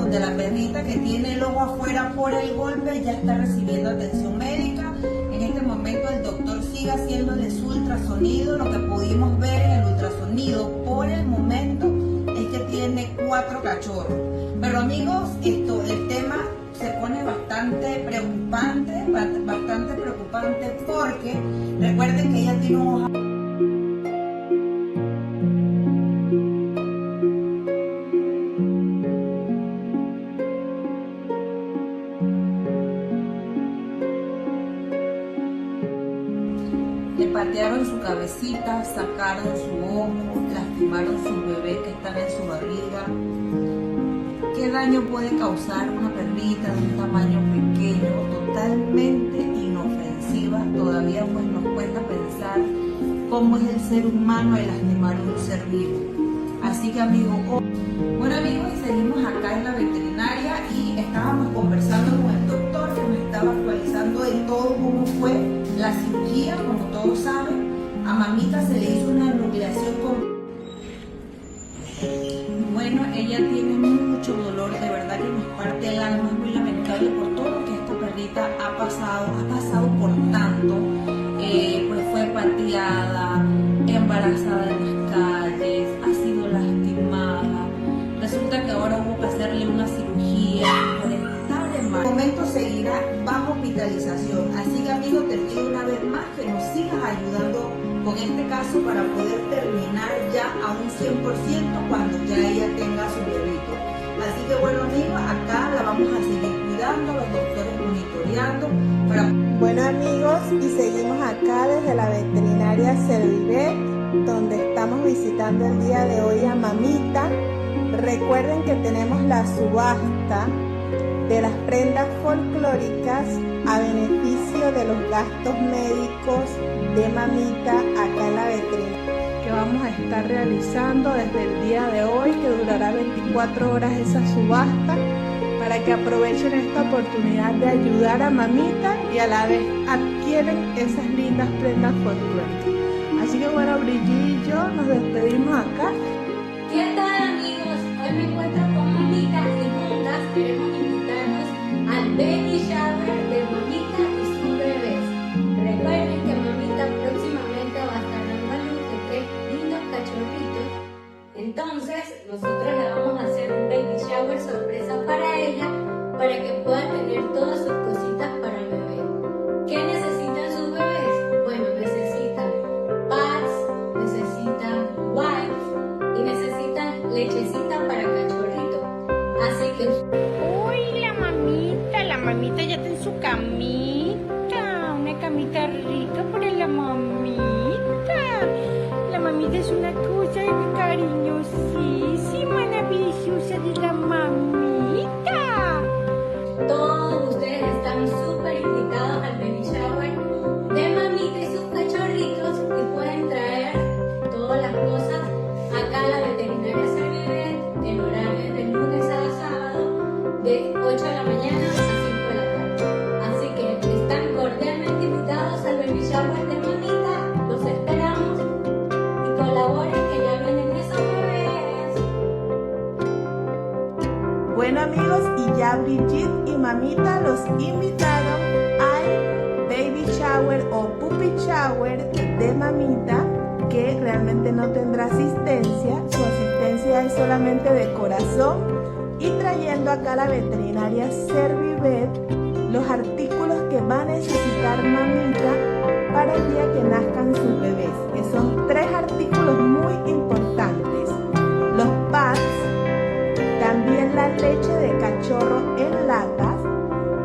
donde la perrita que tiene el ojo afuera por el golpe ya está recibiendo atención médica. En este momento el doctor sigue haciéndole su ultrasonido. Lo que pudimos ver en el ultrasonido por el momento es que tiene 4 cachorros. Pero amigos, el tema se pone bastante preocupante porque recuerden que ella tiene un ojo. Le patearon su cabecita, sacaron su ojo, lastimaron su bebé que estaba en su barriga. ¿Qué daño puede causar una perrita de un tamaño pequeño, totalmente inofensiva? Todavía pues nos cuesta pensar cómo es el ser humano al lastimar a un ser vivo. Así que amigos, bueno amigos, y seguimos acá en la veterinaria y estábamos conversando con el doctor que nos estaba actualizando de todo cómo fue la cirugía. Como todos saben, a mamita se le hizo una nucleación Bueno, ella tiene mucho dolor, de verdad que nos parte el alma, es muy lamentable por todo lo que esta perrita ha pasado por tanto, pues fue pateada, embarazada en las calles, ha sido lastimada, resulta que ahora hubo que hacerle una cirugía por estar en mal. En momento seguirá bajo hospitalización, así que amigos, te pido una vez más que nos sigas ayudando con este caso para poder terminar ya a un 100% cuando ya ella tenga su bebito. Así que bueno amigos, acá la vamos a seguir cuidando, los doctores monitoreando. Bueno amigos, y seguimos acá desde la veterinaria Servivet, donde estamos visitando el día de hoy a mamita. Recuerden que tenemos la subasta de las prendas folclóricas a beneficio de los gastos médicos de mamita acá en la veterinaria, que vamos a estar realizando desde el día de hoy, que durará 24 horas esa subasta, para que aprovechen esta oportunidad de ayudar a mamita y a la vez adquieren esas lindas prendas folclóricas. Así que bueno, Brigitte y yo nos despedimos acá. ¿Qué tal amigos? Hoy me encuentro con mamita y juntas queremos invitarnos al baby shower de mamita y sus bebés. Recuerden que mamita próximamente va a estar dando a luz de 3 lindos cachorritos. Entonces nosotros le vamos a hacer un baby shower sorpresa para ella, para que pueda tener todas sus cositas para el bebé. ¿Qué necesitan sus bebés? Bueno, necesitan pads, necesitan wipes y necesitan lechecita para cachorrito. Así que... Uy, la mamita ya está en su camita, una camita rica para la mamita. La mamita es una cosa cariñosísima, una preciosa de la mamita. Todos ustedes están súper invitados al baby shower de mamita y sus cachorritos y pueden traer todas las cosas acá a la veterinaria Servivet en horario de lunes a sábado de 8 de la mañana a 5 de la tarde. Así que están cordialmente invitados al baby shower de mamita. Los esperamos y colaboren que ya vienen esos bebés. Bueno amigos, y ya Brigitte y mamita los invitaron al baby shower o puppy shower de mamita, que realmente no tendrá asistencia. Su asistencia es solamente de corazón, y trayendo acá a la veterinaria Servivet los artículos que va a necesitar mamita para el día que nazcan sus bebés, que son 3 artículos muy importantes: los pads, también la leche de cachorro en latas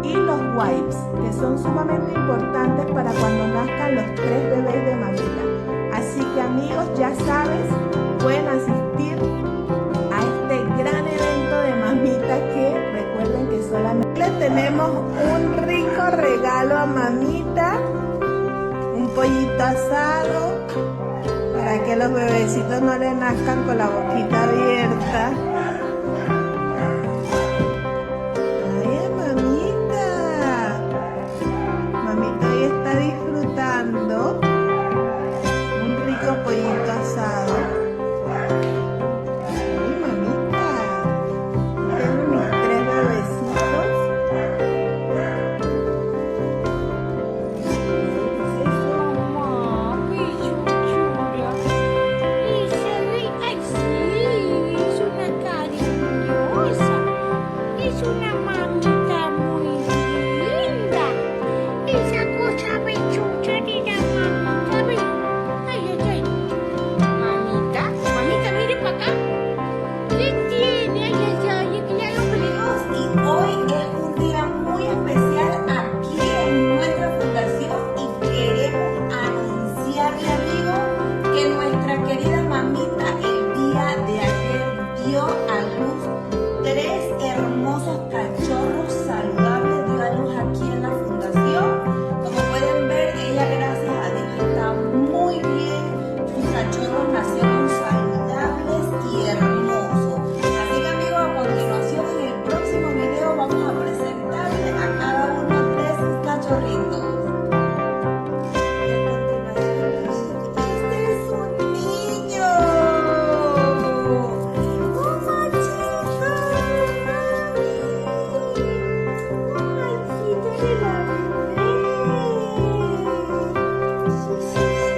y los wipes, que son sumamente importantes para cuando nazcan los 3 bebés de mamita. Así que amigos, ya sabes, pueden asistir a este gran evento de mamita, que recuerden que solamente le tenemos un rico regalo a mamita, un pollito asado, para que los bebecitos no le nazcan con la boquita abierta. Ay, mamita. Mamita hoy está disfrutando un rico pollito asado. Ay, mamita. Tengo mis 3 Es una mamita muy linda. Esa cosa pechucha de la mamita. Ve. Ay, ay, ay. Mamita, mamita, mire para acá. ¿Qué tiene? Ay, ay, ay, es que ya lo veo. Y hoy es un día muy especial aquí en nuestra fundación y queremos anunciarle, amigos, que nuestra querida mamita el día de ayer dio a luz 3 hermosos cachorros saludables, dio a luz aquí en la fundación. Como pueden ver, ella gracias a Dios está muy bien, sus cachorros nacieron saludables y hermosos. Así que, amigos, a continuación en el próximo video vamos a presentarle a cada uno de sus cachorritos. Y a continuación, este es un niño. ¡Un machito! ¡Un machito de la bebé! Sí, sí, sí.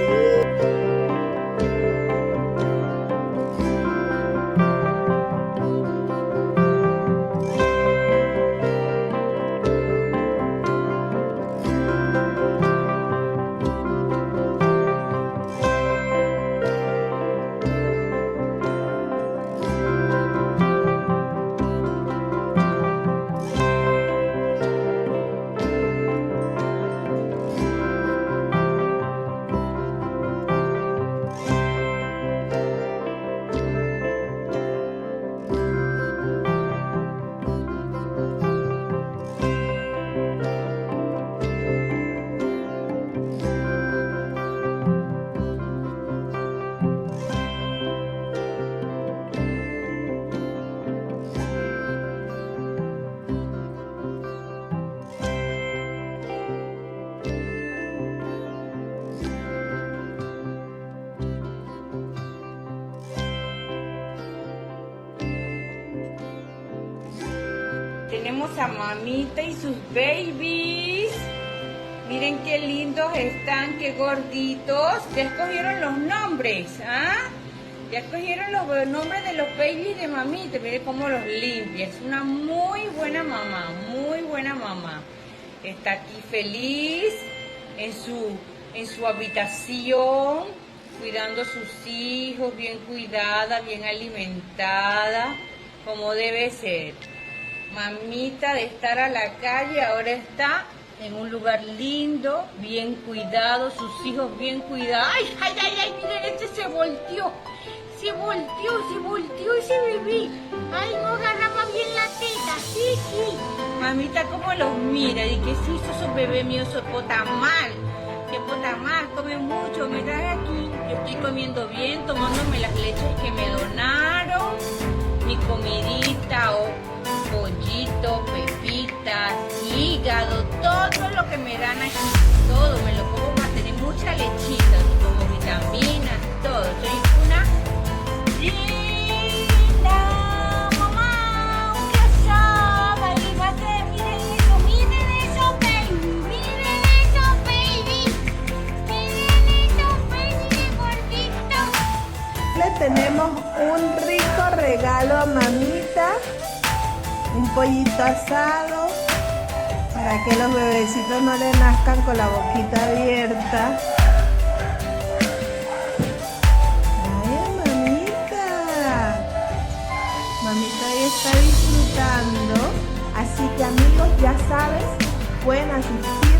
Tenemos a mamita y sus babies. Miren qué lindos están, qué gorditos. Ya escogieron los nombres, ¿ah? Ya escogieron los nombres de los babies de mamita. Miren cómo los limpia. Es una muy buena mamá, muy buena mamá. Está aquí feliz en su habitación, cuidando a sus hijos, bien cuidada, bien alimentada, como debe ser. Mamita de estar a la calle ahora está en un lugar lindo, bien cuidado, sus hijos bien cuidados. ¡Ay, ay, ay, ay! Miren, este se volteó ese bebé. ¡Ay, no agarraba bien la teta! Sí, sí. Mamita, ¿cómo los mira? Y que sí, esos bebés míos son potamal. Que potamal, come mucho, me trae aquí. Yo estoy comiendo bien, tomándome las leches que me donaron, mi comidita o pollito, pepitas, hígado, todo lo que me dan aquí, todo me lo como para tener mucha lechita, como vitaminas, todo. Soy una linda mamá, una asada y va a ser, miren eso baby, miren eso baby de gordito. Le tenemos un rico regalo a mamita. Un pollito asado para que los bebecitos no le nazcan con la boquita abierta. ¡Ay, mamita! Mamita ahí está disfrutando. Así que, amigos, ya sabes, pueden asistir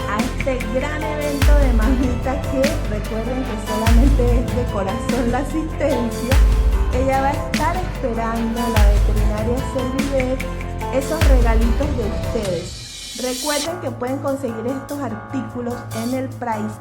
a este gran evento de mamita que recuerden que solamente es de corazón la asistencia. Ella va a estar esperando a la veterinaria Servivet esos regalitos de ustedes. Recuerden que pueden conseguir estos artículos en el Price